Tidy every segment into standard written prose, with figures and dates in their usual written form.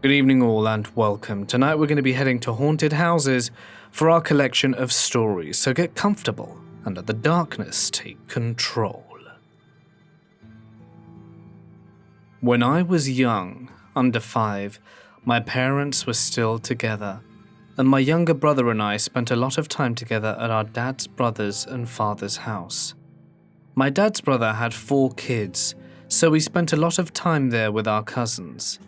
Good evening all and welcome. Tonight we're going to be heading to haunted houses for our collection of stories, so get comfortable and let the darkness take control. When I was young, under 5, my parents were still together, and my younger brother and I spent a lot of time together at our dad's brother's and father's house. My dad's brother had 4 kids, so we spent a lot of time there with our cousins.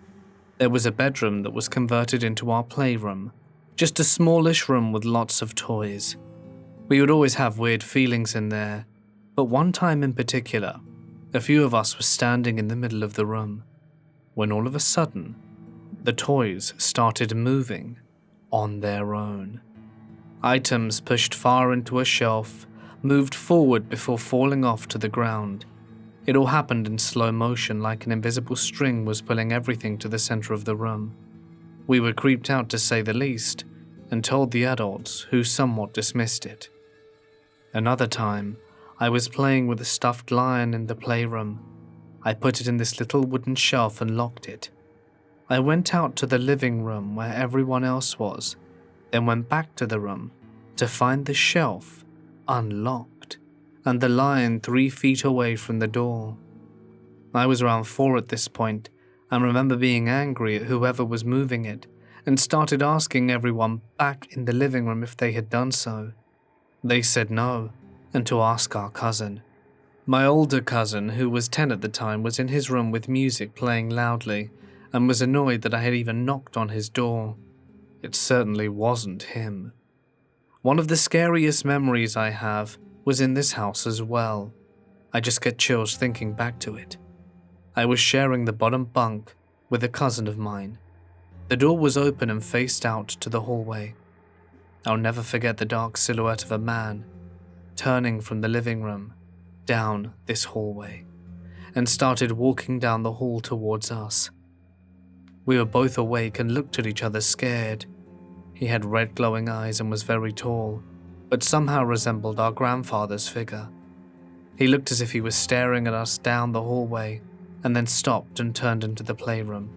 There was a bedroom that was converted into our playroom, just a smallish room with lots of toys. We would always have weird feelings in there, but one time in particular, a few of us were standing in the middle of the room, when all of a sudden, the toys started moving on their own. Items pushed far into a shelf, moved forward before falling off to the ground. It all happened in slow motion, like an invisible string was pulling everything to the center of the room. We were creeped out to say the least, and told the adults, who somewhat dismissed it. Another time, I was playing with a stuffed lion in the playroom. I put it in this little wooden shelf and locked it. I went out to the living room where everyone else was, then went back to the room to find the shelf unlocked and the lion 3 feet away from the door. I was around 4 at this point and remember being angry at whoever was moving it and started asking everyone back in the living room if they had done so. They said no, and to ask our cousin. My older cousin, who was 10 at the time, was in his room with music playing loudly and was annoyed that I had even knocked on his door. It certainly wasn't him. One of the scariest memories I have was in this house as well. I just get chills thinking back to it. I was sharing the bottom bunk with a cousin of mine. The door was open and faced out to the hallway. I'll never forget the dark silhouette of a man turning from the living room down this hallway and started walking down the hall towards us. We were both awake and looked at each other scared. He had red glowing eyes and was very tall, but somehow resembled our grandfather's figure. He looked as if he was staring at us down the hallway and then stopped and turned into the playroom.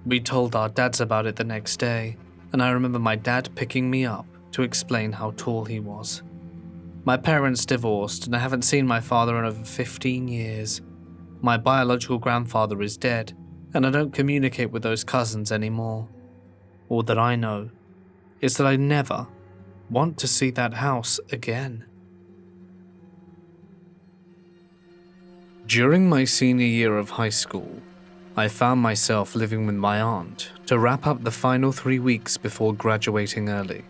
We told our dads about it the next day, and I remember my dad picking me up to explain how tall he was. My parents divorced and I haven't seen my father in over 15 years. My biological grandfather is dead, and I don't communicate with those cousins anymore. All that I know is that I never want to see that house again. During my senior year of high school, I found myself living with my aunt to wrap up the final 3 weeks before graduating early.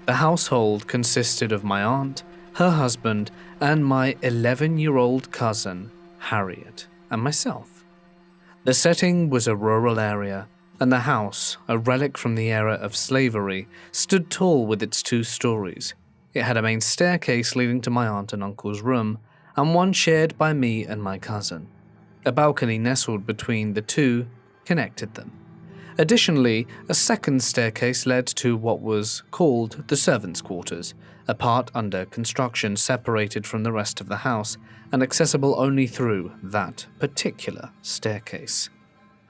The household consisted of my aunt, her husband, and my 11-year-old cousin, Harriet, and myself. The setting was a rural area, and the house, a relic from the era of slavery, stood tall with its 2 stories. It had a main staircase leading to my aunt and uncle's room, and one shared by me and my cousin. A balcony nestled between the 2 connected them. Additionally, a second staircase led to what was called the servants' quarters, a part under construction separated from the rest of the house and accessible only through that particular staircase.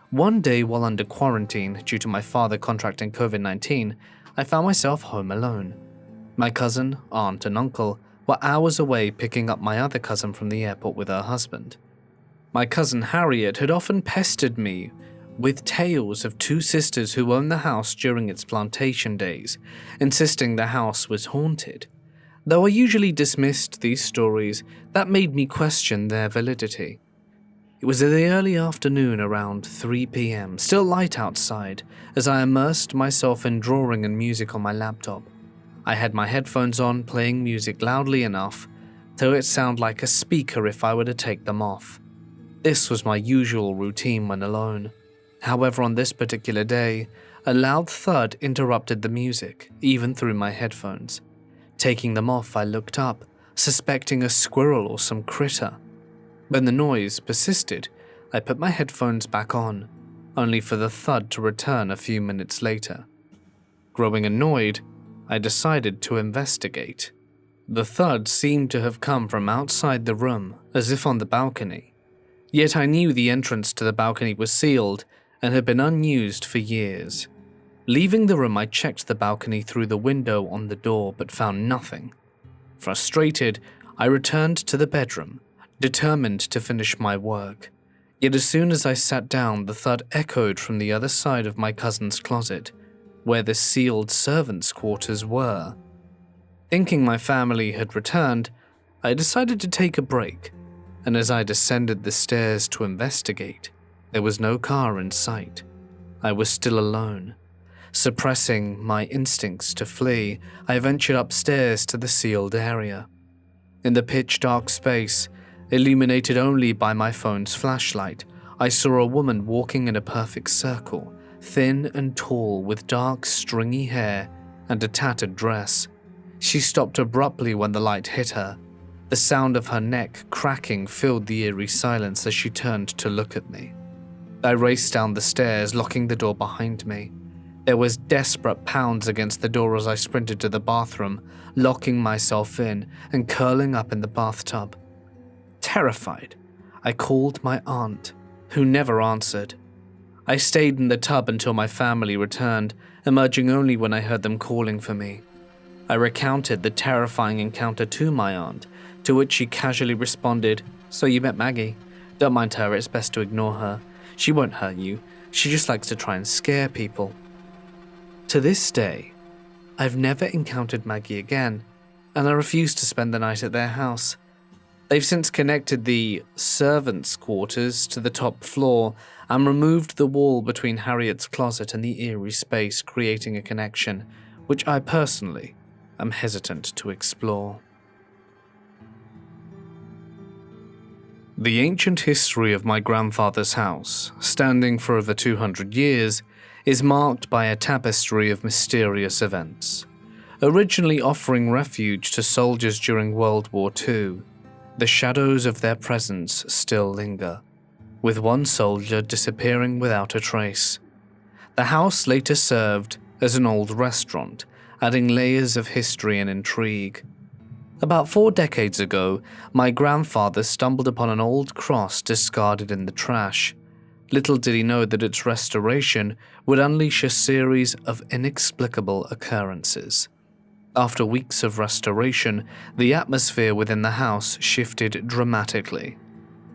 One day while under quarantine due to my father contracting COVID-19, I found myself home alone. My cousin, aunt, and uncle were hours away picking up my other cousin from the airport with her husband. My cousin Harriet had often pestered me with tales of 2 sisters who owned the house during its plantation days, insisting the house was haunted. Though I usually dismissed these stories, that made me question their validity. It was in the early afternoon around 3 p.m, still light outside, as I immersed myself in drawing and music on my laptop. I had my headphones on, playing music loudly enough, though it sounded like a speaker if I were to take them off. This was my usual routine when alone. However, on this particular day, a loud thud interrupted the music, even through my headphones. Taking them off, I looked up, suspecting a squirrel or some critter. When the noise persisted, I put my headphones back on, only for the thud to return a few minutes later. Growing annoyed, I decided to investigate. The thud seemed to have come from outside the room, as if on the balcony. Yet I knew the entrance to the balcony was sealed, and had been unused for years. Leaving the room, I checked the balcony through the window on the door but found nothing. Frustrated, I returned to the bedroom, determined to finish my work. Yet as soon as I sat down, the thud echoed from the other side of my cousin's closet, where the sealed servants' quarters were. Thinking my family had returned, I decided to take a break, and as I descended the stairs to investigate, there was no car in sight. I was still alone. Suppressing my instincts to flee, I ventured upstairs to the sealed area. In the pitch-dark space, illuminated only by my phone's flashlight, I saw a woman walking in a perfect circle, thin and tall with dark, stringy hair and a tattered dress. She stopped abruptly when the light hit her. The sound of her neck cracking filled the eerie silence as she turned to look at me. I raced down the stairs, locking the door behind me. There was desperate pounds against the door as I sprinted to the bathroom, locking myself in and curling up in the bathtub. Terrified, I called my aunt, who never answered. I stayed in the tub until my family returned, emerging only when I heard them calling for me. I recounted the terrifying encounter to my aunt, to which she casually responded, "So you met Maggie? Don't mind her, it's best to ignore her. She won't hurt you, she just likes to try and scare people." To this day, I've never encountered Maggie again, and I refuse to spend the night at their house. They've since connected the servants' quarters to the top floor and removed the wall between Harriet's closet and the eerie space, creating a connection, which I personally am hesitant to explore. The ancient history of my grandfather's house, standing for over 200 years, is marked by a tapestry of mysterious events. Originally offering refuge to soldiers during World War II, the shadows of their presence still linger, with one soldier disappearing without a trace. The house later served as an old restaurant, adding layers of history and intrigue. About 4 decades ago, my grandfather stumbled upon an old cross discarded in the trash. Little did he know that its restoration would unleash a series of inexplicable occurrences. After weeks of restoration, the atmosphere within the house shifted dramatically.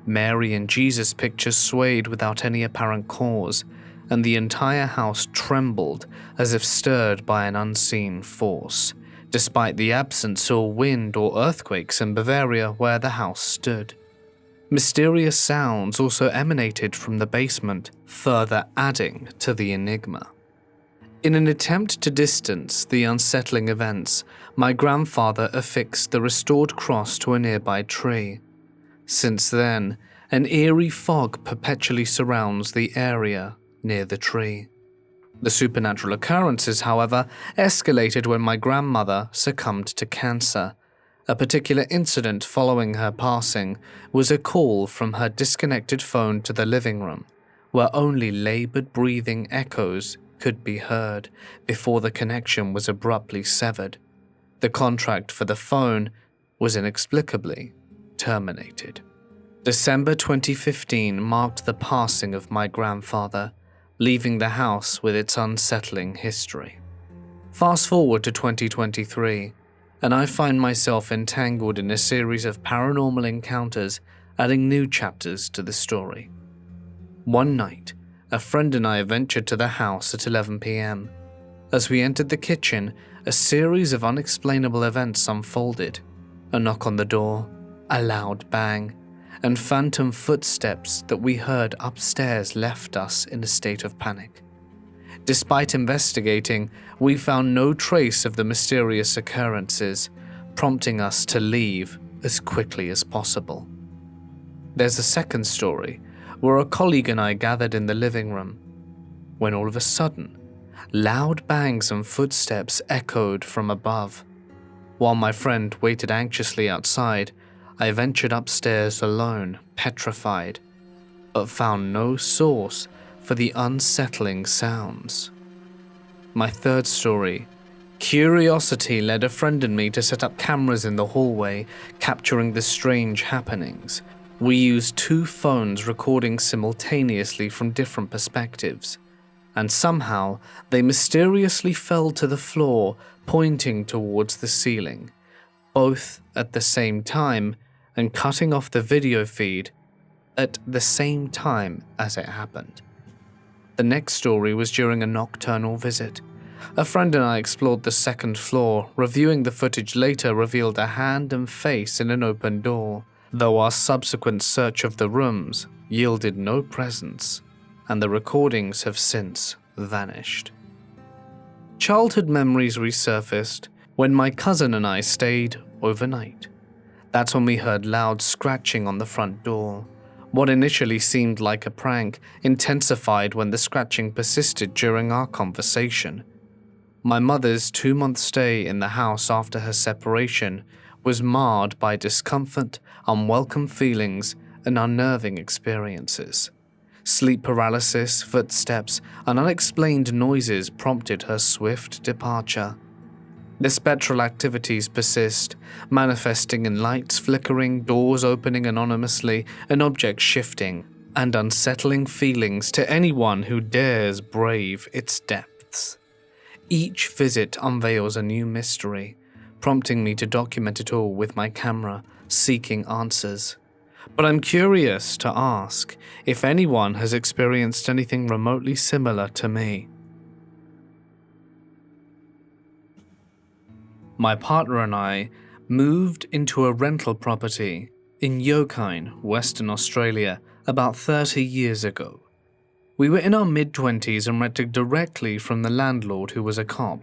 Mary and Jesus pictures swayed without any apparent cause, and the entire house trembled as if stirred by an unseen force, despite the absence of wind or earthquakes in Bavaria where the house stood. Mysterious sounds also emanated from the basement, further adding to the enigma. In an attempt to distance the unsettling events, my grandfather affixed the restored cross to a nearby tree. Since then, an eerie fog perpetually surrounds the area near the tree. The supernatural occurrences, however, escalated when my grandmother succumbed to cancer. A particular incident following her passing was a call from her disconnected phone to the living room, where only labored breathing echoes could be heard before the connection was abruptly severed. The contract for the phone was inexplicably terminated. December 2015 marked the passing of my grandfather, leaving the house with its unsettling history. Fast forward to 2023, and I find myself entangled in a series of paranormal encounters, adding new chapters to the story. One night, a friend and I ventured to the house at 11 p.m. As we entered the kitchen, a series of unexplainable events unfolded. A knock on the door, a loud bang, and phantom footsteps that we heard upstairs left us in a state of panic. Despite investigating, we found no trace of the mysterious occurrences, prompting us to leave as quickly as possible. There's a second story, where a colleague and I gathered in the living room, when all of a sudden, loud bangs and footsteps echoed from above. While my friend waited anxiously outside, I ventured upstairs alone, petrified, but found no source for the unsettling sounds. My third story. Curiosity led a friend and me to set up cameras in the hallway, capturing the strange happenings. We used 2 phones recording simultaneously from different perspectives, and somehow they mysteriously fell to the floor, pointing towards the ceiling, both at the same time and cutting off the video feed at the same time as it happened. The next story was during a nocturnal visit. A friend and I explored the 2nd floor. Reviewing the footage later revealed a hand and face in an open door, though our subsequent search of the rooms yielded no presence, and the recordings have since vanished. Childhood memories resurfaced when my cousin and I stayed overnight. That's when we heard loud scratching on the front door. What initially seemed like a prank intensified when the scratching persisted during our conversation. My mother's 2-month stay in the house after her separation was marred by discomfort, unwelcome feelings, and unnerving experiences. Sleep paralysis, footsteps, and unexplained noises prompted her swift departure. The spectral activities persist, manifesting in lights flickering, doors opening anonymously, and objects shifting, and unsettling feelings to anyone who dares brave its depths. Each visit unveils a new mystery, prompting me to document it all with my camera, seeking answers. But I'm curious to ask if anyone has experienced anything remotely similar to me. My partner and I moved into a rental property in Yokine, Western Australia, about 30 years ago. We were in our mid-20s and rented directly from the landlord, who was a cop.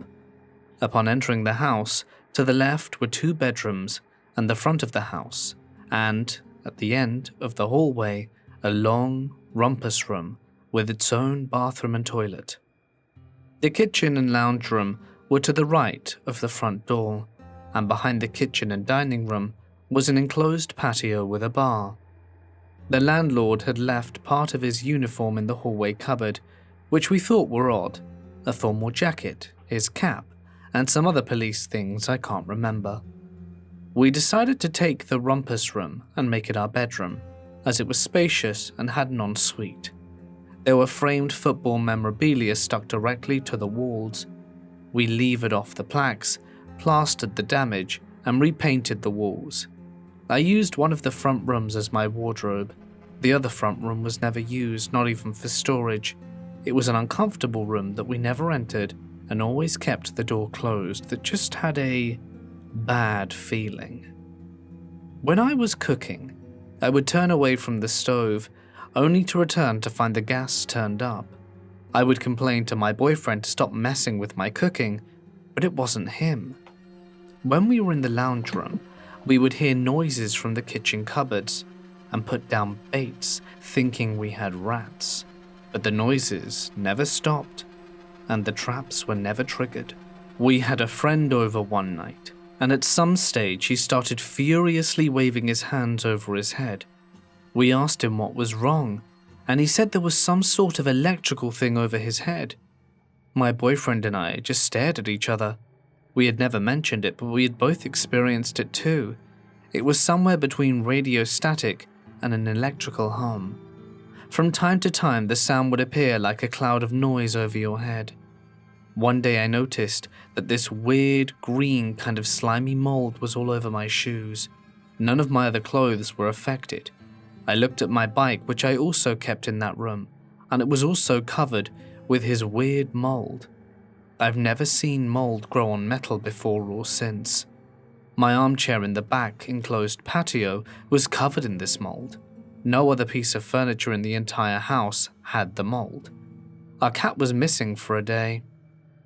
Upon entering the house, to the left were 2 bedrooms and the front of the house, and, at the end of the hallway, a long, rumpus room with its own bathroom and toilet. The kitchen and lounge room were to the right of the front door, and behind the kitchen and dining room was an enclosed patio with a bar. The landlord had left part of his uniform in the hallway cupboard, which we thought were odd: a formal jacket, his cap, and some other police things I can't remember. We decided to take the rumpus room and make it our bedroom, as it was spacious and had an ensuite. There were framed football memorabilia stuck directly to the walls. We levered off the plaques, plastered the damage, and repainted the walls. I used one of the front rooms as my wardrobe. The other front room was never used, not even for storage. It was an uncomfortable room that we never entered and always kept the door closed, that just had a bad feeling. When I was cooking, I would turn away from the stove, only to return to find the gas turned up. I would complain to my boyfriend to stop messing with my cooking, but it wasn't him. When we were in the lounge room, we would hear noises from the kitchen cupboards and put down baits, thinking we had rats. But the noises never stopped, and the traps were never triggered. We had a friend over one night, and at some stage he started furiously waving his hands over his head. We asked him what was wrong, and he said there was some sort of electrical thing over his head. My boyfriend and I just stared at each other. We had never mentioned it, but we had both experienced it too. It was somewhere between radio static and an electrical hum. From time to time, the sound would appear like a cloud of noise over your head. One day I noticed that this weird green kind of slimy mold was all over my shoes. None of my other clothes were affected. I looked at my bike, which I also kept in that room, and it was also covered with his weird mold. I've never seen mold grow on metal before or since. My armchair in the back enclosed patio was covered in this mold. No other piece of furniture in the entire house had the mold. Our cat was missing for a day.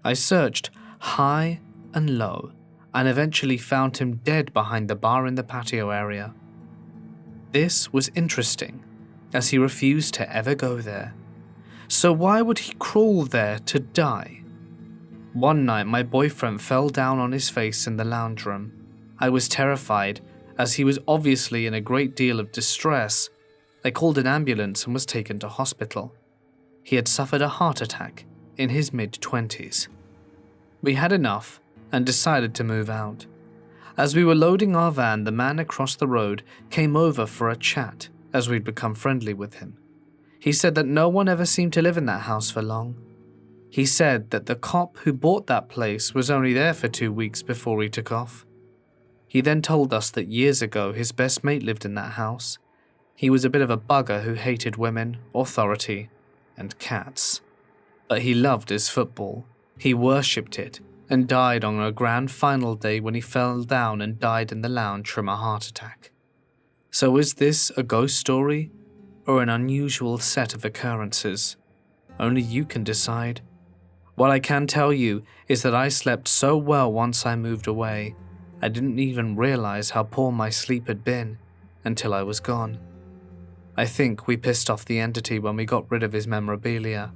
I searched high and low and eventually found him dead behind the bar in the patio area. This was interesting, as he refused to ever go there. So why would he crawl there to die? One night my boyfriend fell down on his face in the lounge room. I was terrified, as he was obviously in a great deal of distress. I called an ambulance and was taken to hospital. He had suffered a heart attack in his mid-20s. We had enough and decided to move out. As we were loading our van, the man across the road came over for a chat as we'd become friendly with him. He said that no one ever seemed to live in that house for long. He said that the cop who bought that place was only there for 2 weeks before he took off. He then told us that years ago his best mate lived in that house. He was a bit of a bugger who hated women, authority, and cats. But he loved his football. He worshipped it, and died on a grand final day when he fell down and died in the lounge from a heart attack. So is this a ghost story, or an unusual set of occurrences? Only you can decide. What I can tell you is that I slept so well once I moved away, I didn't even realize how poor my sleep had been until I was gone. I think we pissed off the entity when we got rid of his memorabilia.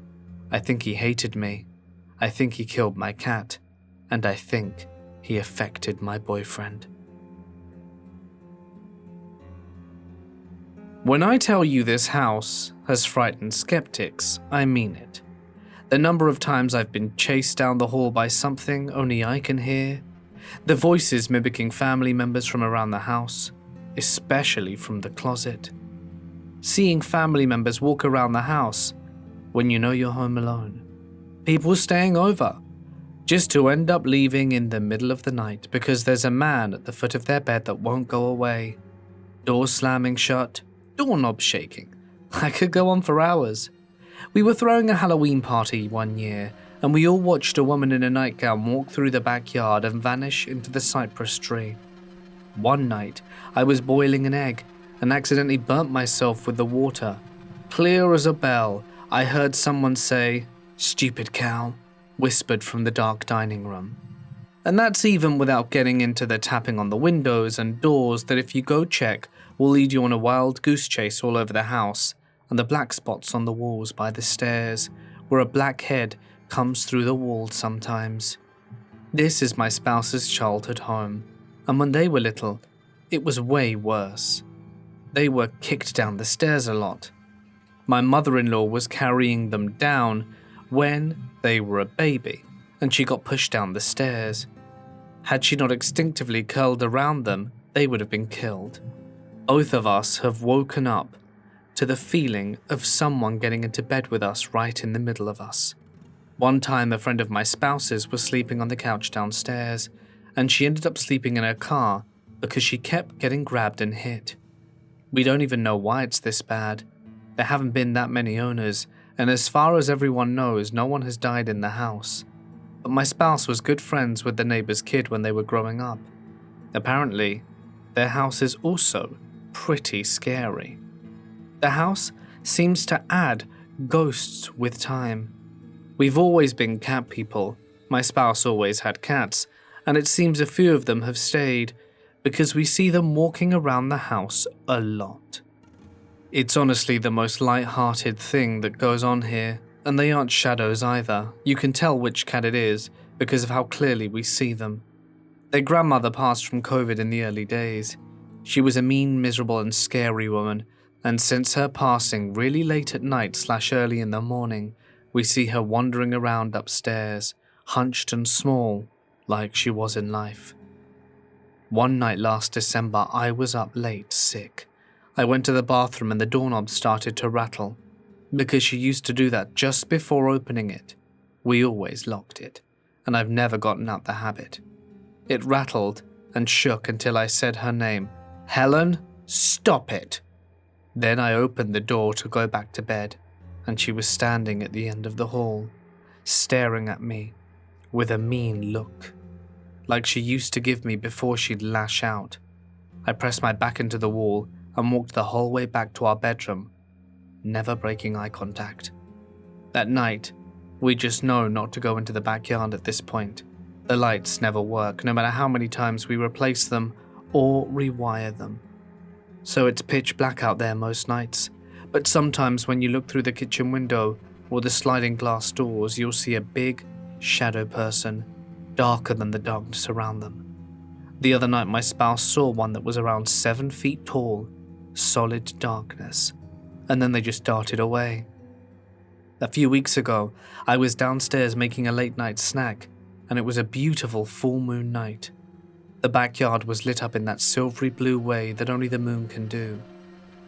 I think he hated me. I think he killed my cat. And I think he affected my boyfriend. When I tell you this house has frightened skeptics, I mean it. The number of times I've been chased down the hall by something only I can hear, the voices mimicking family members from around the house, especially from the closet. Seeing family members walk around the house when you know you're home alone. People staying over, just to end up leaving in the middle of the night because there's a man at the foot of their bed that won't go away. Doors slamming shut, doorknobs shaking. I could go on for hours. We were throwing a Halloween party one year, and we all watched a woman in a nightgown walk through the backyard and vanish into the cypress tree. One night, I was boiling an egg and accidentally burnt myself with the water. Clear as a bell, I heard someone say, "Stupid cow," whispered from the dark dining room. And that's even without getting into the tapping on the windows and doors that if you go check will lead you on a wild goose chase all over the house, and the black spots on the walls by the stairs where a black head comes through the wall sometimes. This is my spouse's childhood home, and when they were little, it was way worse. They were kicked down the stairs a lot. My mother-in-law was carrying them down when they were a baby, and she got pushed down the stairs. Had she not instinctively curled around them, they would have been killed. Both of us have woken up to the feeling of someone getting into bed with us right in the middle of us. One time a friend of my spouse's was sleeping on the couch downstairs, and she ended up sleeping in her car because she kept getting grabbed and hit. We don't even know why it's this bad. There haven't been that many owners, and as far as everyone knows, no one has died in the house. But my spouse was good friends with the neighbor's kid when they were growing up. Apparently, their house is also pretty scary. The house seems to add ghosts with time. We've always been cat people. My spouse always had cats, and it seems a few of them have stayed because we see them walking around the house a lot. It's honestly the most light-hearted thing that goes on here, and they aren't shadows either. You can tell which cat it is because of how clearly we see them. Their grandmother passed from COVID in the early days. She was a mean, miserable and scary woman, and since her passing really late at night / early in the morning, we see her wandering around upstairs, hunched and small, like she was in life. One night last December, I was up late, sick. I went to the bathroom and the doorknob started to rattle. Because she used to do that just before opening it. We always locked it, and I've never gotten out the habit. It rattled and shook until I said her name. "Helen, stop it!" Then I opened the door to go back to bed, and she was standing at the end of the hall, staring at me with a mean look, like she used to give me before she'd lash out. I pressed my back into the wall and walked the whole way back to our bedroom, never breaking eye contact. That night, we just know not to go into the backyard at this point. The lights never work, no matter how many times we replace them or rewire them. So it's pitch black out there most nights, but sometimes when you look through the kitchen window or the sliding glass doors, you'll see a big shadow person, darker than the darkness around them. The other night my spouse saw one that was around 7 feet tall, solid darkness, and then they just darted away. A few weeks ago, I was downstairs making a late night snack, and it was a beautiful full moon night. The backyard was lit up in that silvery blue way that only the moon can do.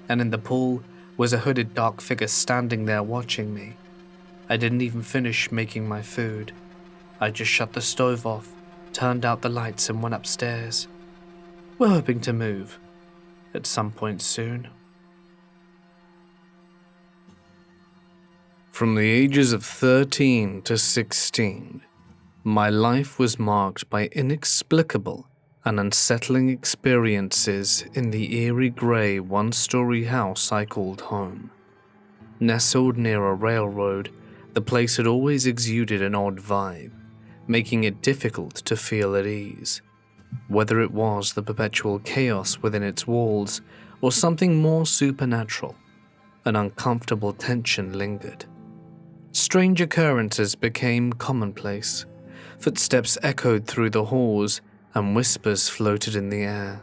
and in the pool was a hooded dark figure standing there watching me. I didn't even finish making my food. I just shut the stove off, turned out the lights and went upstairs. We're hoping to move at some point soon. From the ages of 13 to 16, my life was marked by inexplicable and unsettling experiences in the eerie grey one-story house I called home. Nestled near a railroad, the place had always exuded an odd vibe, making it difficult to feel at ease. Whether it was the perpetual chaos within its walls or something more supernatural, an uncomfortable tension lingered. Strange occurrences became commonplace. Footsteps echoed through the halls, and whispers floated in the air.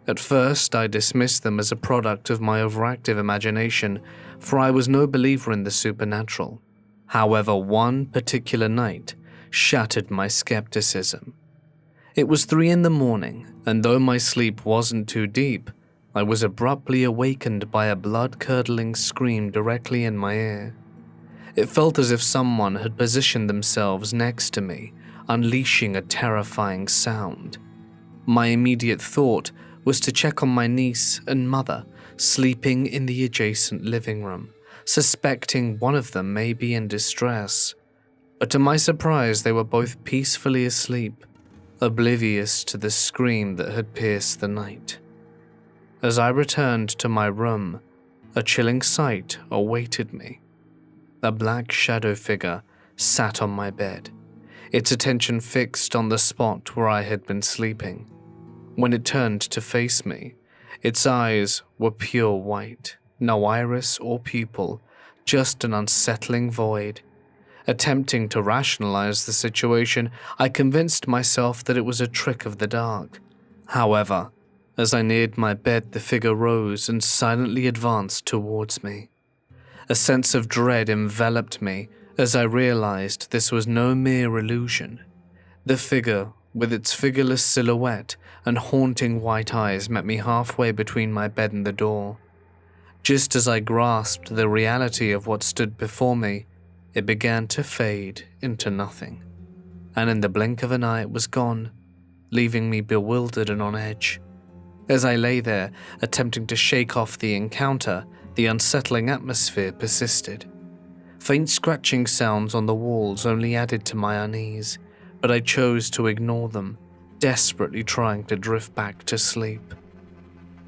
At first, I dismissed them as a product of my overactive imagination, for I was no believer in the supernatural. However, one particular night shattered my skepticism. It was 3 a.m, and though my sleep wasn't too deep, I was abruptly awakened by a blood-curdling scream directly in my ear. It felt as if someone had positioned themselves next to me, unleashing a terrifying sound. My immediate thought was to check on my niece and mother, sleeping in the adjacent living room, suspecting one of them may be in distress. But to my surprise, they were both peacefully asleep, oblivious to the scream that had pierced the night. As I returned to my room, a chilling sight awaited me. A black shadow figure sat on my bed, its attention fixed on the spot where I had been sleeping. When it turned to face me, its eyes were pure white, no iris or pupil, just an unsettling void. Attempting to rationalize the situation, I convinced myself that it was a trick of the dark. However, as I neared my bed, the figure rose and silently advanced towards me. A sense of dread enveloped me as I realized this was no mere illusion. The figure, with its figureless silhouette and haunting white eyes, met me halfway between my bed and the door. Just as I grasped the reality of what stood before me, it began to fade into nothing, and in the blink of an eye it was gone, leaving me bewildered and on edge. As I lay there, attempting to shake off the encounter, the unsettling atmosphere persisted. Faint scratching sounds on the walls only added to my unease, but I chose to ignore them, desperately trying to drift back to sleep.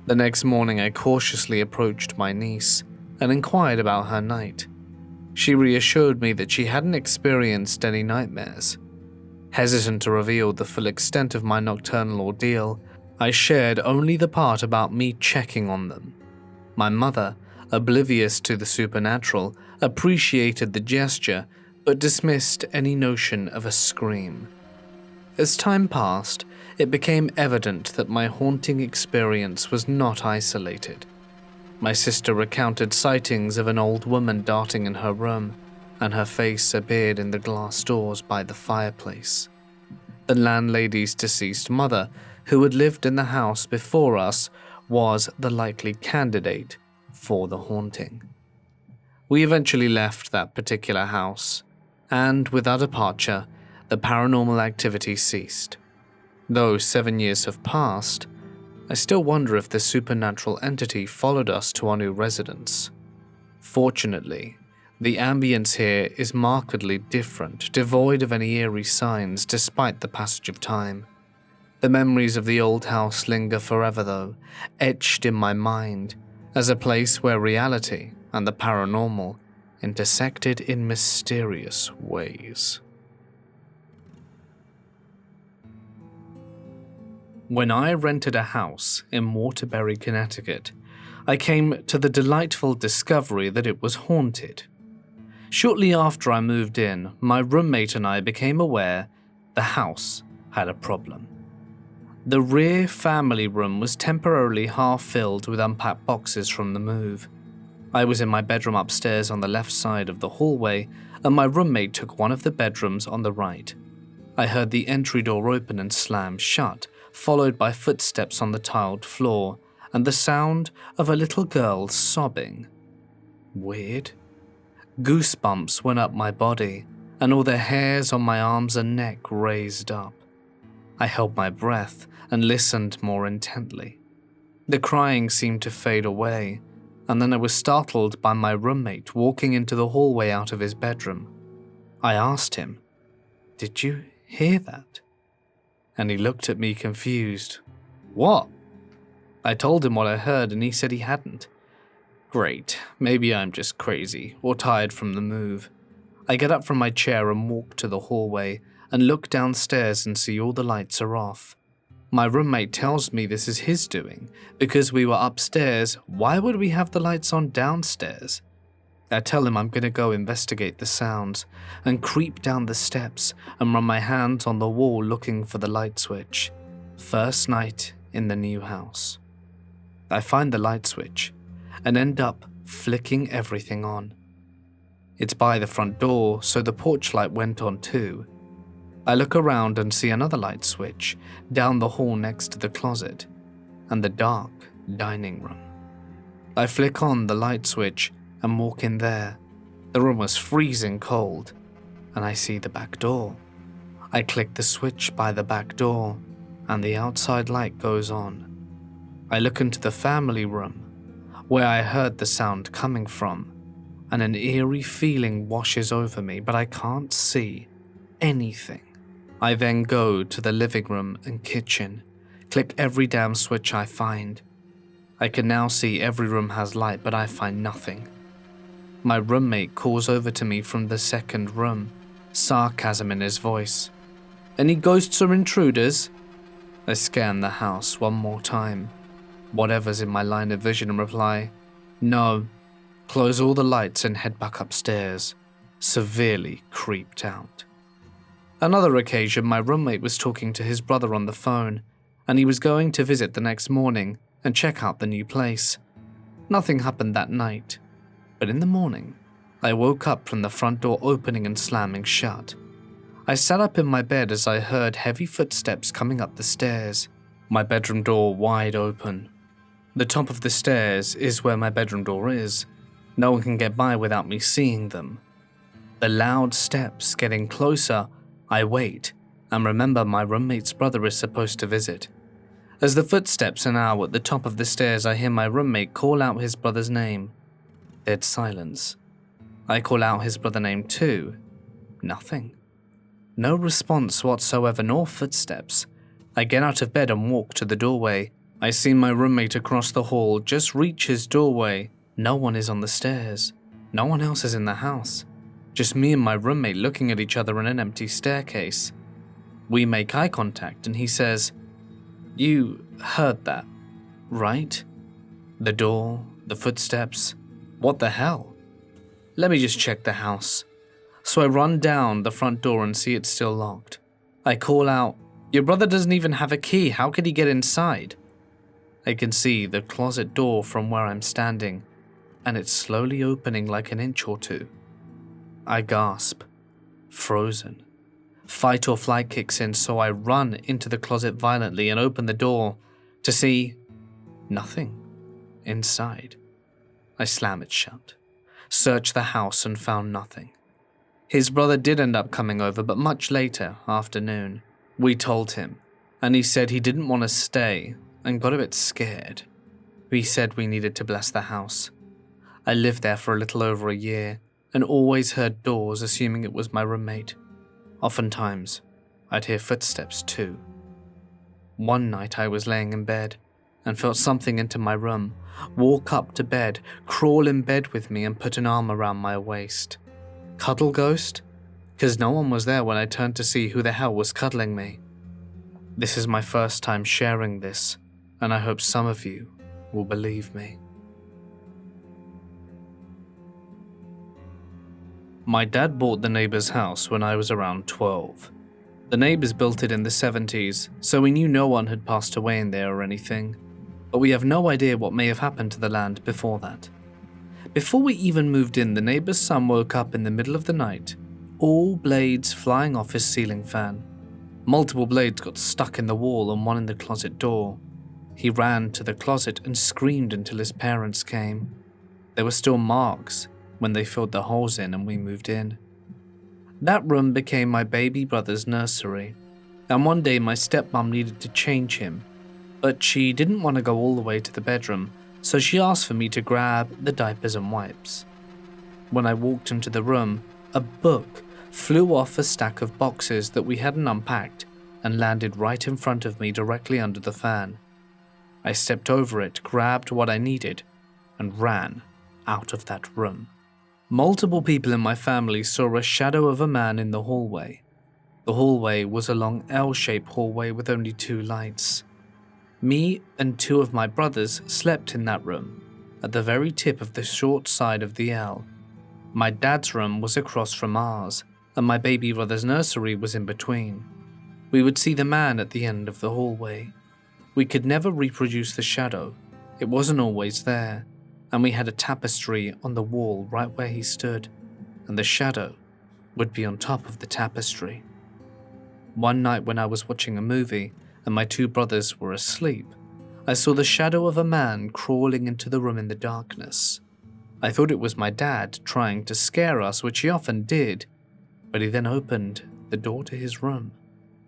The next morning, I cautiously approached my niece and inquired about her night. She reassured me that she hadn't experienced any nightmares. Hesitant to reveal the full extent of my nocturnal ordeal, I shared only the part about me checking on them. My mother, oblivious to the supernatural, appreciated the gesture but dismissed any notion of a scream. As time passed, it became evident that my haunting experience was not isolated. My sister recounted sightings of an old woman darting in her room, and her face appeared in the glass doors by the fireplace. The landlady's deceased mother, who had lived in the house before us, was the likely candidate for the haunting. We eventually left that particular house, and with our departure, the paranormal activity ceased. Though 7 years have passed, I still wonder if the supernatural entity followed us to our new residence. Fortunately, the ambience here is markedly different, devoid of any eerie signs despite the passage of time. The memories of the old house linger forever though, etched in my mind, as a place where reality and the paranormal intersected in mysterious ways. When I rented a house in Waterbury, Connecticut, I came to the delightful discovery that it was haunted. Shortly after I moved in, my roommate and I became aware the house had a problem. The rear family room was temporarily half filled with unpacked boxes from the move. I was in my bedroom upstairs on the left side of the hallway, and my roommate took one of the bedrooms on the right. I heard the entry door open and slam shut, followed by footsteps on the tiled floor, and the sound of a little girl sobbing. Weird. Goosebumps went up my body, and all the hairs on my arms and neck raised up. I held my breath and listened more intently. The crying seemed to fade away, and then I was startled by my roommate walking into the hallway out of his bedroom. I asked him, "Did you hear that?" And he looked at me confused. "What?" I told him what I heard, and he said he hadn't. Great, maybe I'm just crazy or tired from the move. I get up from my chair and walk to the hallway and look downstairs and see all the lights are off. My roommate tells me this is his doing because we were upstairs. Why would we have the lights on downstairs? I tell him I'm going to go investigate the sounds and creep down the steps and run my hands on the wall looking for the light switch. First night in the new house. I find the light switch and end up flicking everything on. It's by the front door, so the porch light went on too. I look around and see another light switch down the hall next to the closet and the dark dining room. I flick on the light switch and walk in there. The room was freezing cold, and I see the back door. I click the switch by the back door, and the outside light goes on. I look into the family room, where I heard the sound coming from, and an eerie feeling washes over me, but I can't see anything. I then go to the living room and kitchen, click every damn switch I find. I can now see every room has light, but I find nothing. My roommate calls over to me from the second room, sarcasm in his voice. "Any ghosts or intruders?" I scan the house one more time, whatever's in my line of vision, and reply, "No." Close all the lights and head back upstairs, severely creeped out. Another occasion, my roommate was talking to his brother on the phone, and he was going to visit the next morning and check out the new place. Nothing happened that night, but in the morning, I woke up from the front door opening and slamming shut. I sat up in my bed as I heard heavy footsteps coming up the stairs, my bedroom door wide open. The top of the stairs is where my bedroom door is. No one can get by without me seeing them. The loud steps getting closer, I wait and remember my roommate's brother is supposed to visit. As the footsteps are now at the top of the stairs, I hear my roommate call out his brother's name. Dead silence. I call out his brother name too. Nothing. No response whatsoever, nor footsteps. I get out of bed and walk to the doorway. I see my roommate across the hall, just reach his doorway. No one is on the stairs. No one else is in the house. Just me and my roommate looking at each other in an empty staircase. We make eye contact and he says, "You heard that, right? The door, the footsteps. What the hell? Let me just check the house." So I run down the front door and see it's still locked. I call out, "Your brother doesn't even have a key. How could he get inside?" I can see the closet door from where I'm standing, and it's slowly opening like an inch or two. I gasp, frozen. Fight or flight kicks in, so I run into the closet violently and open the door to see nothing inside. I slam it shut, searched the house and found nothing. His brother did end up coming over, but much later, afternoon. We told him, and he said he didn't want to stay and got a bit scared. He said we needed to bless the house. I lived there for a little over a year and always heard doors, assuming it was my roommate. Oftentimes, I'd hear footsteps too. One night I was laying in bed and felt something enter my room, walk up to bed, crawl in bed with me and put an arm around my waist. Cuddle ghost? 'Cause no one was there when I turned to see who the hell was cuddling me. This is my first time sharing this, and I hope some of you will believe me. My dad bought the neighbor's house when I was around 12. The neighbors built it in the 70s, so we knew no one had passed away in there or anything, but we have no idea what may have happened to the land before that. Before we even moved in, the neighbor's son woke up in the middle of the night, all blades flying off his ceiling fan. Multiple blades got stuck in the wall and one in the closet door. He ran to the closet and screamed until his parents came. There were still marks when they filled the holes in and we moved in. That room became my baby brother's nursery, and one day my stepmom needed to change him, but she didn't want to go all the way to the bedroom, so she asked for me to grab the diapers and wipes. When I walked into the room, a book flew off a stack of boxes that we hadn't unpacked and landed right in front of me directly under the fan. I stepped over it, grabbed what I needed, and ran out of that room. Multiple people in my family saw a shadow of a man in the hallway. The hallway was a long L-shaped hallway with only 2 lights. Me and 2 of my brothers slept in that room, at the very tip of the short side of the L. My dad's room was across from ours, and my baby brother's nursery was in between. We would see the man at the end of the hallway. We could never reproduce the shadow. It wasn't always there, and we had a tapestry on the wall right where he stood, and the shadow would be on top of the tapestry. One night when I was watching a movie and my 2 brothers were asleep, I saw the shadow of a man crawling into the room in the darkness. I thought it was my dad trying to scare us, which he often did, but he then opened the door to his room,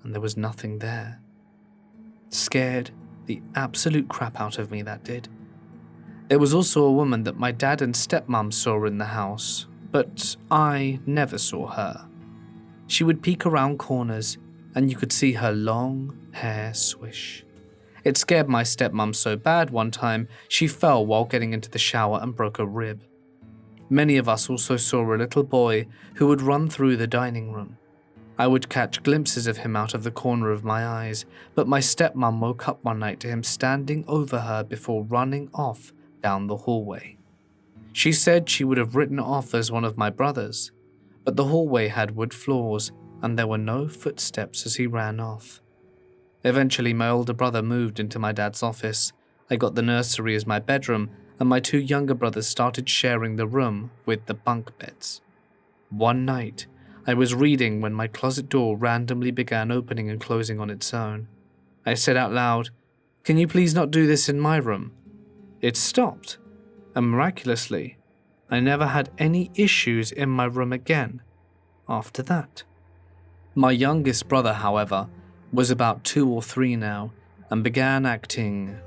and there was nothing there. Scared the absolute crap out of me, that did. There was also a woman that my dad and stepmom saw in the house, but I never saw her. She would peek around corners, and you could see her long hair swish. It scared my stepmom so bad one time, she fell while getting into the shower and broke a rib. Many of us also saw a little boy who would run through the dining room. I would catch glimpses of him out of the corner of my eyes, but my stepmom woke up one night to him standing over her before running off down the hallway. She said she would have written off as one of my brothers, but the hallway had wood floors and there were no footsteps as he ran off. Eventually, my older brother moved into my dad's office. I got the nursery as my bedroom, and my 2 younger brothers started sharing the room with the bunk beds. One night, I was reading when my closet door randomly began opening and closing on its own. I said out loud, "Can you please not do this in my room?" It stopped, and miraculously, I never had any issues in my room again after that. My youngest brother, however, was about 2 or 3 now and began acting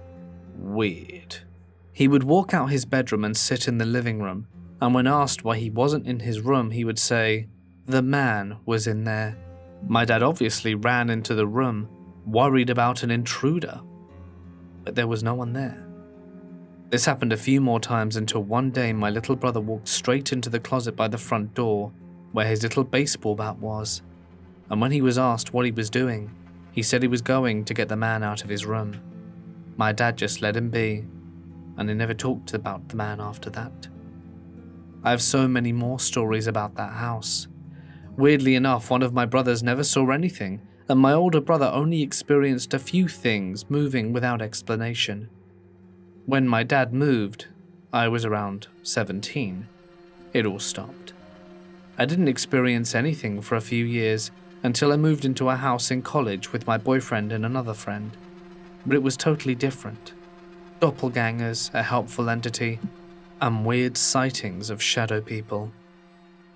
weird. He would walk out his bedroom and sit in the living room, and when asked why he wasn't in his room, he would say, "The man was in there." My dad obviously ran into the room, worried about an intruder, but there was no one there. This happened a few more times until one day my little brother walked straight into the closet by the front door, where his little baseball bat was, and when he was asked what he was doing, he said he was going to get the man out of his room. My dad just let him be, and he never talked about the man after that. I have so many more stories about that house. Weirdly enough, one of my brothers never saw anything, and my older brother only experienced a few things moving without explanation. When my dad moved, I was around 17. It all stopped. I didn't experience anything for a few years until I moved into a house in college with my boyfriend and another friend, but it was totally different. Doppelgangers, a helpful entity, and weird sightings of shadow people.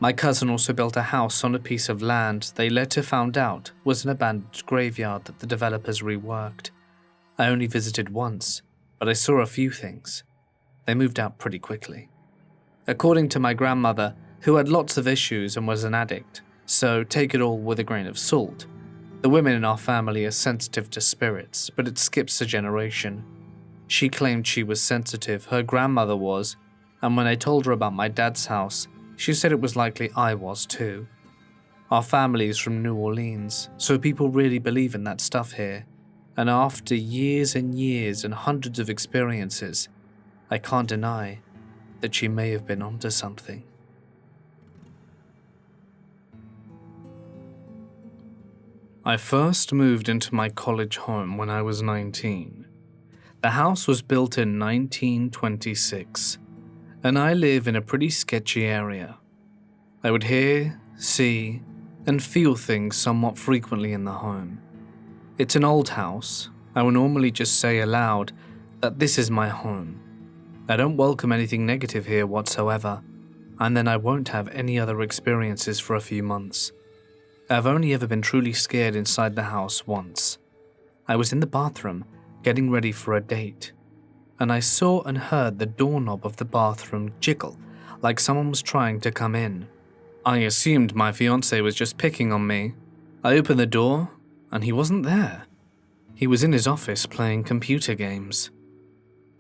My cousin also built a house on a piece of land they later found out was an abandoned graveyard that the developers reworked. I only visited once, but I saw a few things. They moved out pretty quickly. According to my grandmother, who had lots of issues and was an addict, so take it all with a grain of salt, the women in our family are sensitive to spirits, but it skips a generation. She claimed she was sensitive, her grandmother was, and when I told her about my dad's house, she said it was likely I was too. Our family is from New Orleans, so people really believe in that stuff here, and after years and years and hundreds of experiences, I can't deny that she may have been onto something. I first moved into my college home when I was 19. The house was built in 1926, and I live in a pretty sketchy area. I would hear, see, and feel things somewhat frequently in the home. It's an old house, I will normally just say aloud that this is my home. I don't welcome anything negative here whatsoever, and then I won't have any other experiences for a few months. I've only ever been truly scared inside the house once. I was in the bathroom, getting ready for a date, and I saw and heard the doorknob of the bathroom jiggle like someone was trying to come in. I assumed my fiancé was just picking on me. I opened the door, and he wasn't there. He was in his office playing computer games.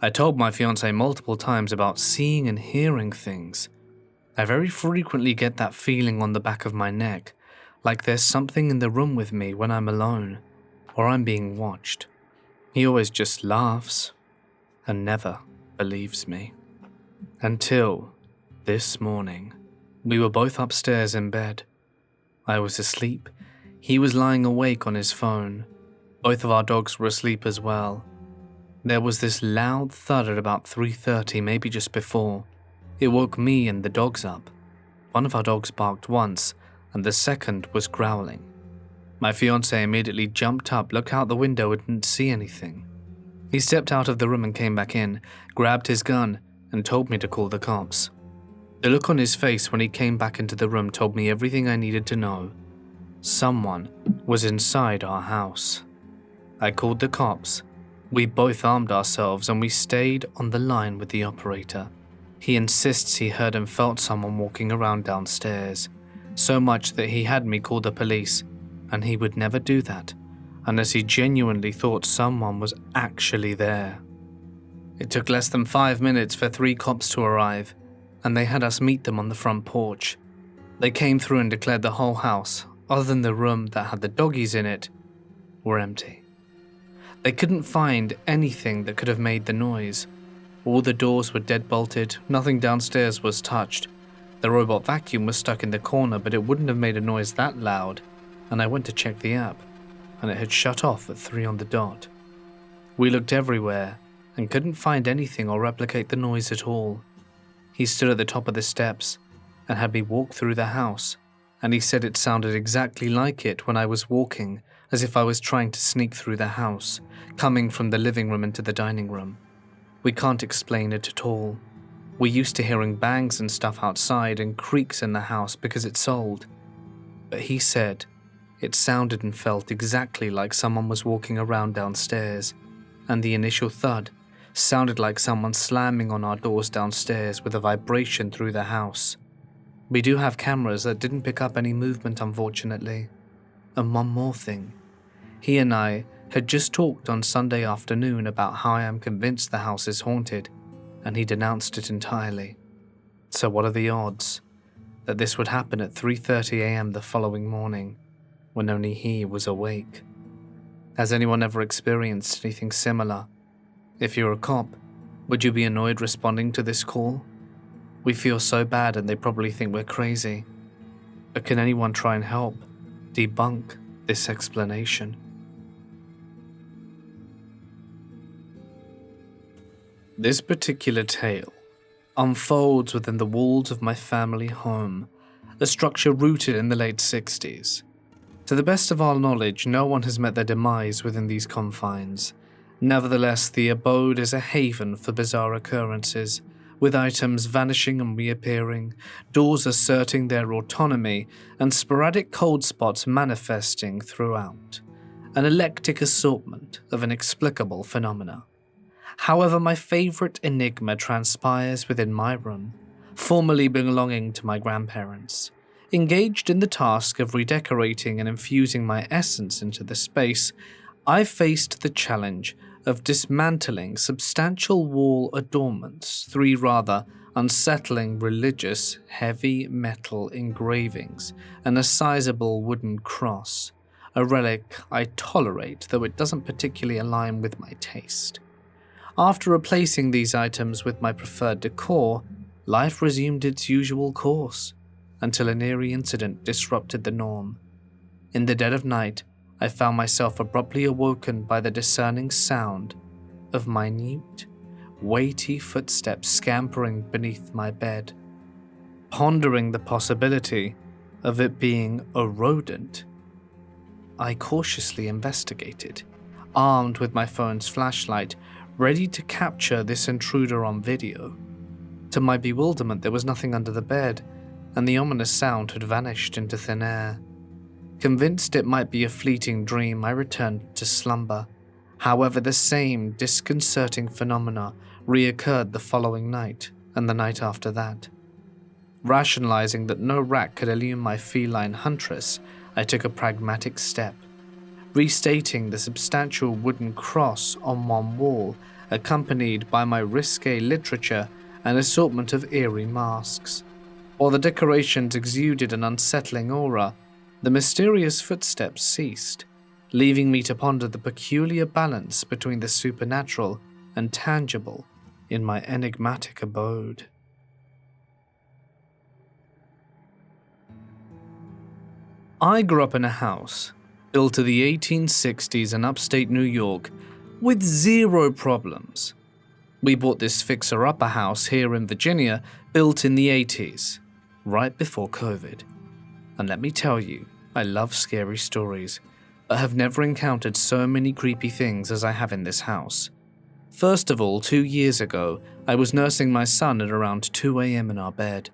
I told my fiancé multiple times about seeing and hearing things. I very frequently get that feeling on the back of my neck, like there's something in the room with me when I'm alone, or I'm being watched. He always just laughs and never believes me. Until this morning, we were both upstairs in bed. I was asleep. He was lying awake on his phone. Both of our dogs were asleep as well. There was this loud thud at about 3:30, maybe just before. It woke me and the dogs up. One of our dogs barked once, and the second was growling. My fiancé immediately jumped up, looked out the window and didn't see anything. He stepped out of the room and came back in, grabbed his gun, and told me to call the cops. The look on his face when he came back into the room told me everything I needed to know. Someone was inside our house. I called the cops. We both armed ourselves and we stayed on the line with the operator. He insists he heard and felt someone walking around downstairs, so much that he had me call the police, and he would never do that unless he genuinely thought someone was actually there. It took less than 5 minutes for 3 cops to arrive, and they had us meet them on the front porch. They came through and declared the whole house, other than the room that had the doggies in it, were empty. They couldn't find anything that could have made the noise. All the doors were dead-bolted, nothing downstairs was touched. The robot vacuum was stuck in the corner, but it wouldn't have made a noise that loud, and I went to check the app, and it had shut off at 3 on the dot. We looked everywhere, and couldn't find anything or replicate the noise at all. He stood at the top of the steps, and had me walk through the house, and he said it sounded exactly like it when I was walking, as if I was trying to sneak through the house, coming from the living room into the dining room. We can't explain it at all. We're used to hearing bangs and stuff outside and creaks in the house because it's old. But he said it sounded and felt exactly like someone was walking around downstairs, and the initial thud sounded like someone slamming on our doors downstairs with a vibration through the house. We do have cameras that didn't pick up any movement, unfortunately. And one more thing. He and I had just talked on Sunday afternoon about how I am convinced the house is haunted, and he denounced it entirely. So what are the odds that this would happen at 3:30 a.m. the following morning, when only he was awake? Has anyone ever experienced anything similar? If you're a cop, would you be annoyed responding to this call? We feel so bad and they probably think we're crazy. But can anyone try and help debunk this explanation? This particular tale unfolds within the walls of my family home, a structure rooted in the late 60s. To the best of our knowledge, no one has met their demise within these confines. Nevertheless, the abode is a haven for bizarre occurrences, with items vanishing and reappearing, doors asserting their autonomy, and sporadic cold spots manifesting throughout. An eclectic assortment of inexplicable phenomena. However, my favorite enigma transpires within my room, formerly belonging to my grandparents. Engaged in the task of redecorating and infusing my essence into the space, I faced the challenge of dismantling substantial wall adornments, 3 rather unsettling religious heavy metal engravings, and a sizable wooden cross, a relic I tolerate though it doesn't particularly align with my taste. After replacing these items with my preferred decor, life resumed its usual course, until an eerie incident disrupted the norm. In the dead of night, I found myself abruptly awoken by the discerning sound of minute, weighty footsteps scampering beneath my bed. Pondering the possibility of it being a rodent, I cautiously investigated, armed with my phone's flashlight, ready to capture this intruder on video. To my bewilderment, there was nothing under the bed, and the ominous sound had vanished into thin air. Convinced it might be a fleeting dream, I returned to slumber. However, the same disconcerting phenomena reoccurred the following night and the night after that. Rationalizing that no rat could elude my feline huntress, I took a pragmatic step, restating the substantial wooden cross on one wall, accompanied by my risque literature and assortment of eerie masks. While the decorations exuded an unsettling aura, the mysterious footsteps ceased, leaving me to ponder the peculiar balance between the supernatural and tangible in my enigmatic abode. I grew up in a house built in the 1860s in upstate New York with zero problems. We bought this fixer-upper house here in Virginia built in the 80s, right before COVID. And let me tell you, I love scary stories, but have never encountered so many creepy things as I have in this house. First of all, 2 years ago, I was nursing my son at around 2 a.m. in our bed.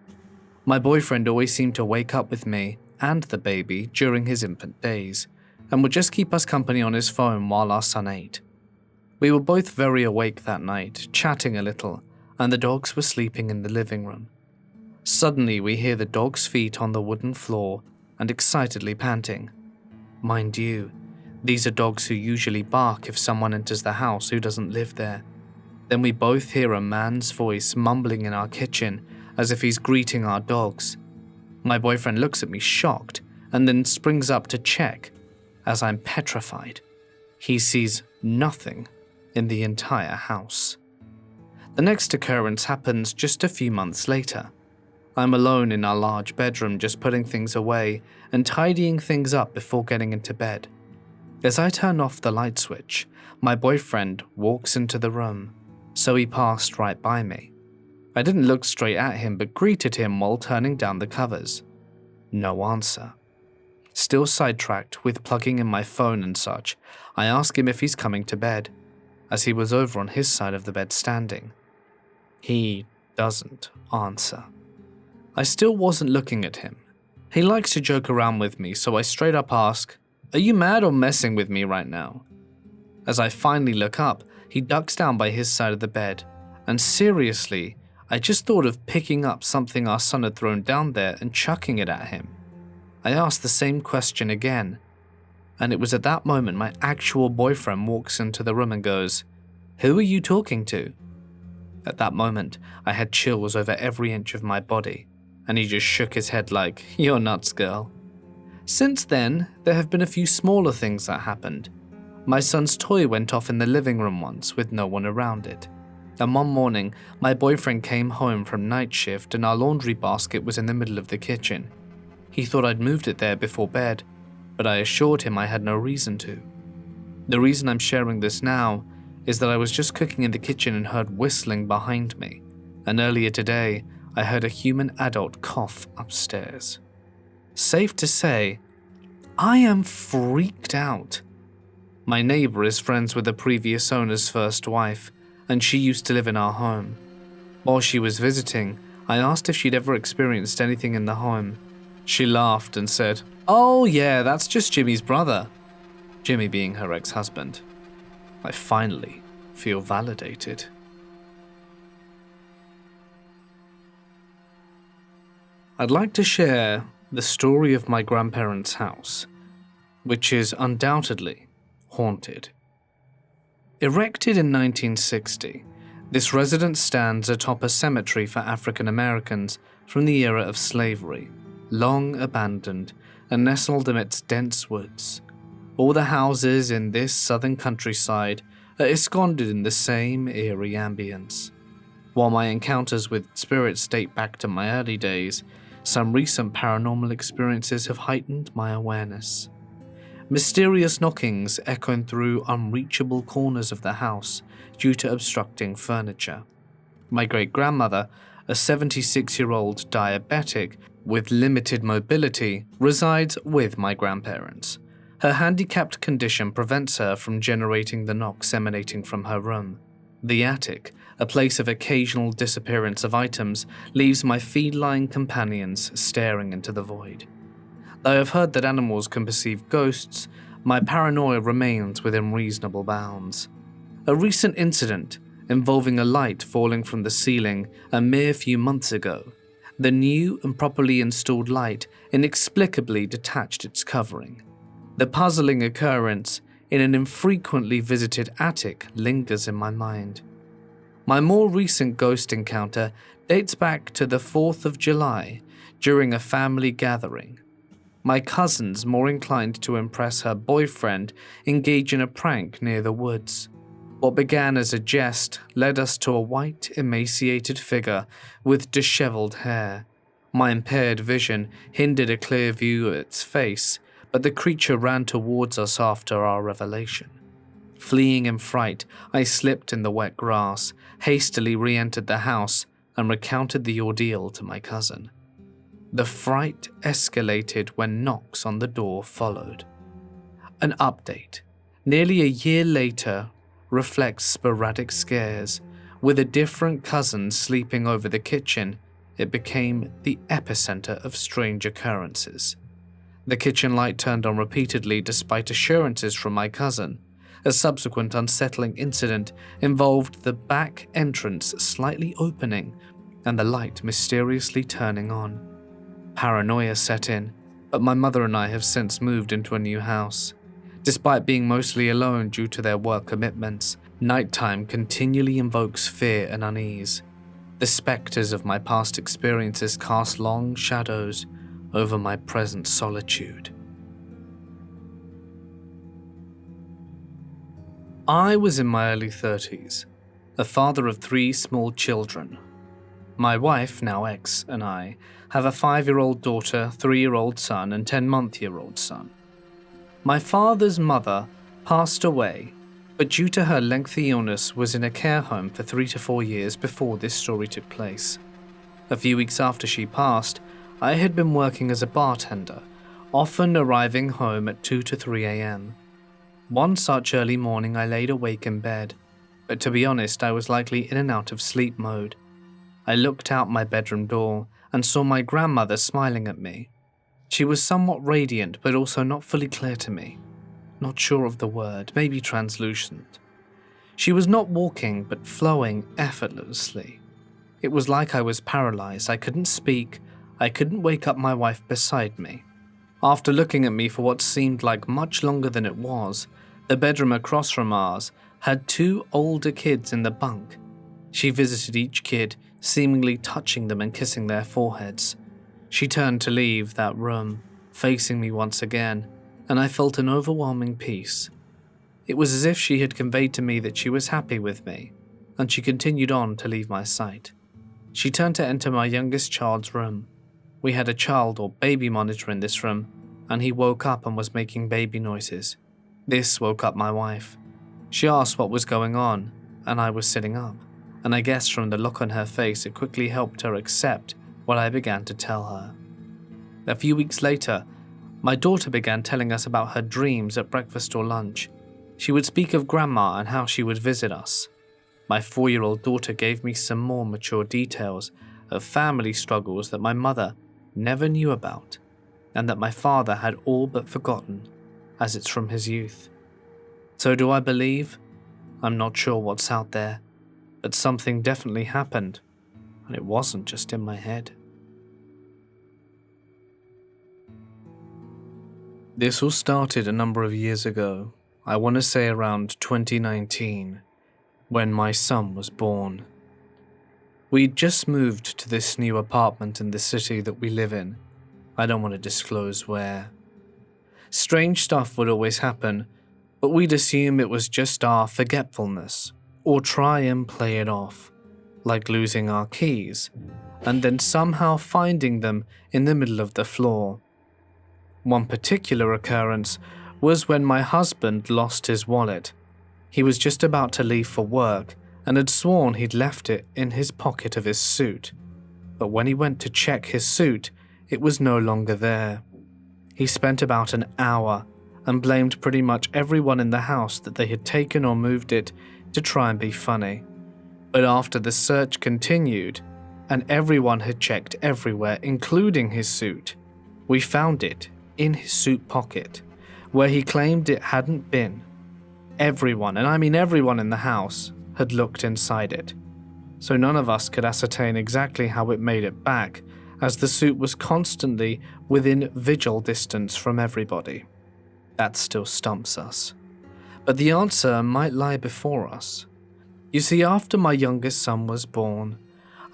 My boyfriend always seemed to wake up with me and the baby during his infant days, and would just keep us company on his phone while our son ate. We were both very awake that night, chatting a little, and the dogs were sleeping in the living room. Suddenly, we hear the dog's feet on the wooden floor and excitedly panting. Mind you, these are dogs who usually bark if someone enters the house who doesn't live there. Then we both hear a man's voice mumbling in our kitchen as if he's greeting our dogs. My boyfriend looks at me shocked and then springs up to check, as I'm petrified. He sees nothing in the entire house. The next occurrence happens just a few months later. I'm alone in our large bedroom, just putting things away and tidying things up before getting into bed. As I turn off the light switch, my boyfriend walks into the room, so he passed right by me. I didn't look straight at him but greeted him while turning down the covers. No answer. Still sidetracked with plugging in my phone and such, I ask him if he's coming to bed, as he was over on his side of the bed standing. He doesn't answer. I still wasn't looking at him. He likes to joke around with me, so I straight up ask, "Are you mad or messing with me right now?" As I finally look up, he ducks down by his side of the bed, and seriously, I just thought of picking up something our son had thrown down there and chucking it at him. I asked the same question again, and it was at that moment my actual boyfriend walks into the room and goes, "Who are you talking to?" At that moment, I had chills over every inch of my body, and he just shook his head like, "You're nuts, girl." Since then, there have been a few smaller things that happened. My son's toy went off in the living room once with no one around it. And one morning, my boyfriend came home from night shift and our laundry basket was in the middle of the kitchen. He thought I'd moved it there before bed, but I assured him I had no reason to. The reason I'm sharing this now is that I was just cooking in the kitchen and heard whistling behind me, and earlier today, I heard a human adult cough upstairs. Safe to say, I am freaked out. My neighbor is friends with the previous owner's first wife, and she used to live in our home. While she was visiting, I asked if she'd ever experienced anything in the home. She laughed and said, "Oh yeah, that's just Jimmy's brother." Jimmy being her ex-husband. I finally feel validated. I'd like to share the story of my grandparents' house, which is undoubtedly haunted. Erected in 1960, this residence stands atop a cemetery for African Americans from the era of slavery, long abandoned and nestled amidst dense woods. All the houses in this southern countryside are ensconced in the same eerie ambience. While my encounters with spirits date back to my early days, some recent paranormal experiences have heightened my awareness. Mysterious knockings echoing through unreachable corners of the house due to obstructing furniture. My great-grandmother, a 76-year-old diabetic with limited mobility, resides with my grandparents. Her handicapped condition prevents her from generating the knocks emanating from her room. The attic, a place of occasional disappearance of items, leaves my feline companions staring into the void. Though I have heard that animals can perceive ghosts, my paranoia remains within reasonable bounds. A recent incident involving a light falling from the ceiling a mere few months ago, the new and properly installed light inexplicably detached its covering. The puzzling occurrence in an infrequently visited attic lingers in my mind. My more recent ghost encounter dates back to the 4th of July during a family gathering. My cousins, more inclined to impress her boyfriend, engage in a prank near the woods. What began as a jest led us to a white, emaciated figure with disheveled hair. My impaired vision hindered a clear view of its face, but the creature ran towards us after our revelation. Fleeing in fright, I slipped in the wet grass, hastily re-entered the house, and recounted the ordeal to my cousin. The fright escalated when knocks on the door followed. An update, nearly a year later, reflects sporadic scares. With a different cousin sleeping over the kitchen, it became the epicenter of strange occurrences. The kitchen light turned on repeatedly despite assurances from my cousin. A subsequent unsettling incident involved the back entrance slightly opening and the light mysteriously turning on. Paranoia set in, but my mother and I have since moved into a new house. Despite being mostly alone due to their work commitments, nighttime continually invokes fear and unease. The specters of my past experiences cast long shadows over my present solitude. I was in my early 30s, a father of 3 small children. My wife, now ex, and I have a 5-year-old daughter, 3-year-old son, and 10-month-year-old son. My father's mother passed away, but due to her lengthy illness was in a care home for 3 to 4 years before this story took place. A few weeks after she passed, I had been working as a bartender, often arriving home at 2 to 3 a.m. One such early morning I laid awake in bed, but to be honest I was likely in and out of sleep mode. I looked out my bedroom door and saw my grandmother smiling at me. She was somewhat radiant but also not fully clear to me. Not sure of the word, maybe translucent. She was not walking but flowing effortlessly. It was like I was paralyzed. I couldn't speak. I couldn't wake up my wife beside me. After looking at me for what seemed like much longer than it was, the bedroom across from ours had 2 older kids in the bunk. She visited each kid, seemingly touching them and kissing their foreheads. She turned to leave that room, facing me once again, and I felt an overwhelming peace. It was as if she had conveyed to me that she was happy with me, and she continued on to leave my sight. She turned to enter my youngest child's room. We had a child or baby monitor in this room, and he woke up and was making baby noises. This woke up my wife. She asked what was going on, and I was sitting up, and I guessed from the look on her face it quickly helped her accept what I began to tell her. A few weeks later, my daughter began telling us about her dreams at breakfast or lunch. She would speak of Grandma and how she would visit us. My 4-year-old daughter gave me some more mature details of family struggles that my mother never knew about, and that my father had all but forgotten, as it's from his youth. So do I believe? I'm not sure what's out there, but something definitely happened, and it wasn't just in my head. This all started a number of years ago. I want to say around 2019, when my son was born. We'd just moved to this new apartment in the city that we live in. I don't want to disclose where. Strange stuff would always happen, but we'd assume it was just our forgetfulness, or try and play it off, like losing our keys, and then somehow finding them in the middle of the floor. One particular occurrence was when my husband lost his wallet. He was just about to leave for work and had sworn he'd left it in his pocket of his suit. But when he went to check his suit, it was no longer there. He spent about an hour and blamed pretty much everyone in the house that they had taken or moved it to try and be funny. But after the search continued, and everyone had checked everywhere, including his suit, we found it in his suit pocket, where he claimed it hadn't been. Everyone, and I mean everyone in the house, had looked inside it, so none of us could ascertain exactly how it made it back, as the suit was constantly within vigil distance from everybody. That still stumps us. But the answer might lie before us. You see, after my youngest son was born,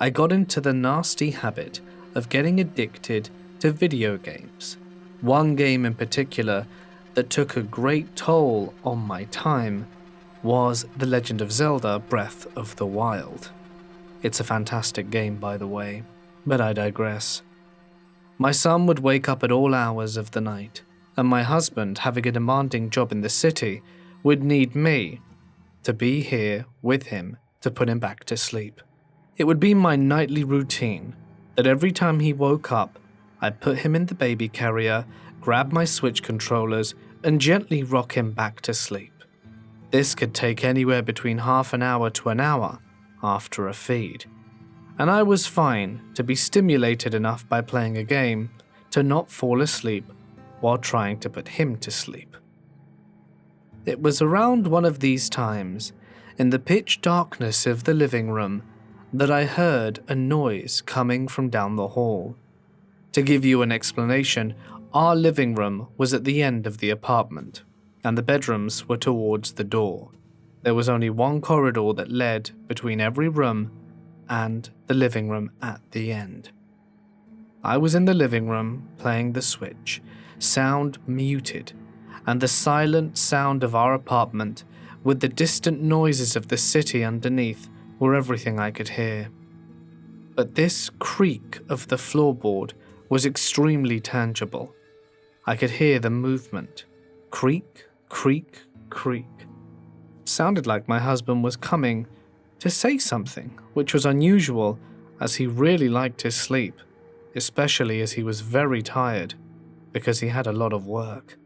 I got into the nasty habit of getting addicted to video games. One game in particular that took a great toll on my time was The Legend of Zelda: Breath of the Wild. It's a fantastic game, by the way, but I digress. My son would wake up at all hours of the night, and my husband, having a demanding job in the city, would need me to be here with him to put him back to sleep. It would be my nightly routine that every time he woke up, I'd put him in the baby carrier, grab my Switch controllers, and gently rock him back to sleep. This could take anywhere between half an hour to an hour after a feed, and I was fine to be stimulated enough by playing a game to not fall asleep while trying to put him to sleep. It was around one of these times, in the pitch darkness of the living room, that I heard a noise coming from down the hall. To give you an explanation, our living room was at the end of the apartment, and the bedrooms were towards the door. There was only one corridor that led between every room and the living room at the end. I was in the living room playing the Switch, sound muted, and the silent sound of our apartment with the distant noises of the city underneath were everything I could hear. But this creak of the floorboard was extremely tangible. I could hear the movement. Creak, creak, creak. It sounded like my husband was coming to say something, which was unusual as he really liked his sleep, especially as he was very tired because he had a lot of work.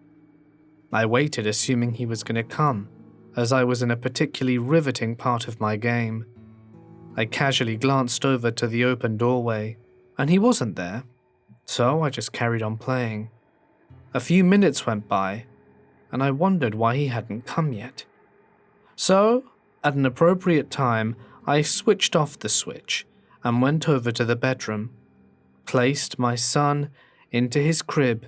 I waited, assuming he was going to come, as I was in a particularly riveting part of my game. I casually glanced over to the open doorway, and he wasn't there, so I just carried on playing. A few minutes went by, and I wondered why he hadn't come yet. So, at an appropriate time, I switched off the Switch and went over to the bedroom, placed my son into his crib,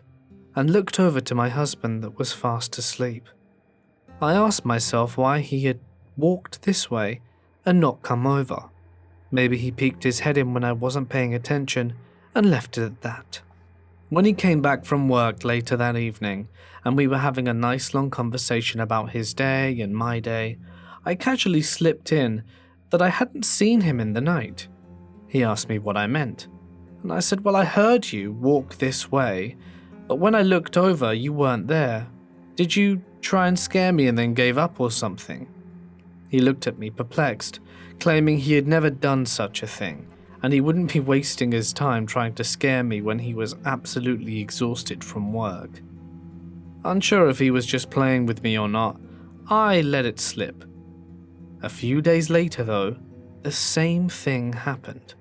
and looked over to my husband that was fast asleep. I asked myself why he had walked this way and not come over. Maybe he peeked his head in when I wasn't paying attention and left it at that. When he came back from work later that evening, and we were having a nice long conversation about his day and my day, I casually slipped in that I hadn't seen him in the night. He asked me what I meant, and I said, well, I heard you walk this way, but when I looked over, you weren't there. Did you try and scare me and then gave up or something? He looked at me perplexed, claiming he had never done such a thing, and he wouldn't be wasting his time trying to scare me when he was absolutely exhausted from work. Unsure if he was just playing with me or not, I let it slip. A few days later, though, the same thing happened.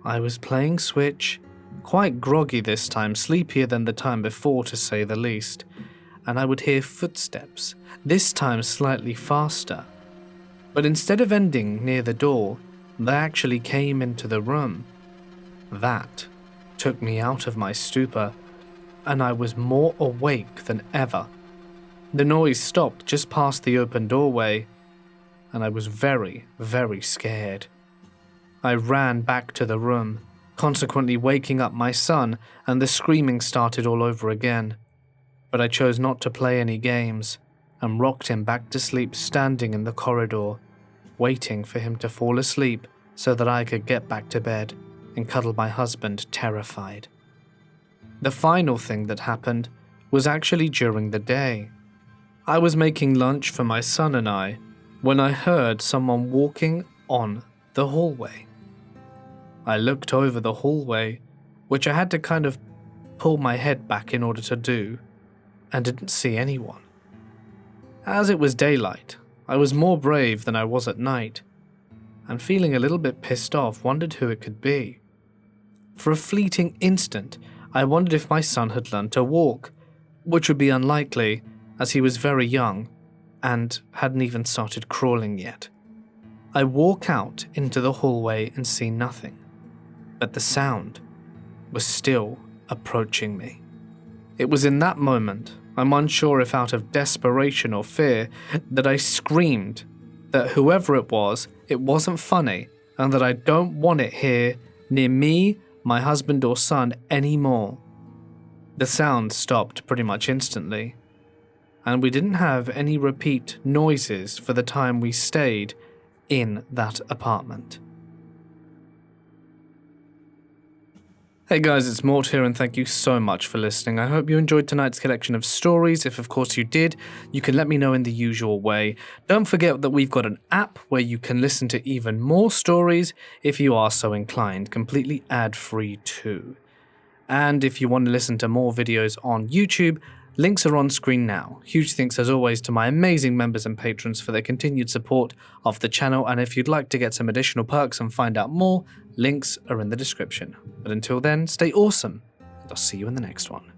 I was playing Switch, quite groggy this time, sleepier than the time before to say the least, and I would hear footsteps, this time slightly faster. But instead of ending near the door, they actually came into the room. That took me out of my stupor, and I was more awake than ever. The noise stopped just past the open doorway, and I was very, very scared. I ran back to the room, consequently waking up my son, and the screaming started all over again. But I chose not to play any games, and rocked him back to sleep standing in the corridor, waiting for him to fall asleep so that I could get back to bed and cuddle my husband terrified. The final thing that happened was actually during the day. I was making lunch for my son and I when I heard someone walking on the hallway. I looked over the hallway, which I had to kind of pull my head back in order to do, and didn't see anyone. As it was daylight, I was more brave than I was at night, and feeling a little bit pissed off, wondered who it could be. For a fleeting instant, I wondered if my son had learned to walk, which would be unlikely as he was very young and hadn't even started crawling yet. I walk out into the hallway and see nothing, but the sound was still approaching me. It was in that moment, I'm unsure if out of desperation or fear, that I screamed that whoever it wasn't funny, and that I don't want it here near me, my husband or son anymore. The sound stopped pretty much instantly, and we didn't have any repeat noises for the time we stayed in that apartment. Hey guys, it's Mort here, and thank you so much for listening. I hope you enjoyed tonight's collection of stories. If of course you did, you can let me know in the usual way. Don't forget that we've got an app where you can listen to even more stories if you are so inclined, completely ad-free too. And if you want to listen to more videos on YouTube, links are on screen now. Huge thanks as always to my amazing members and patrons for their continued support of the channel, and if you'd like to get some additional perks and find out more, links are in the description. But until then, stay awesome, and I'll see you in the next one.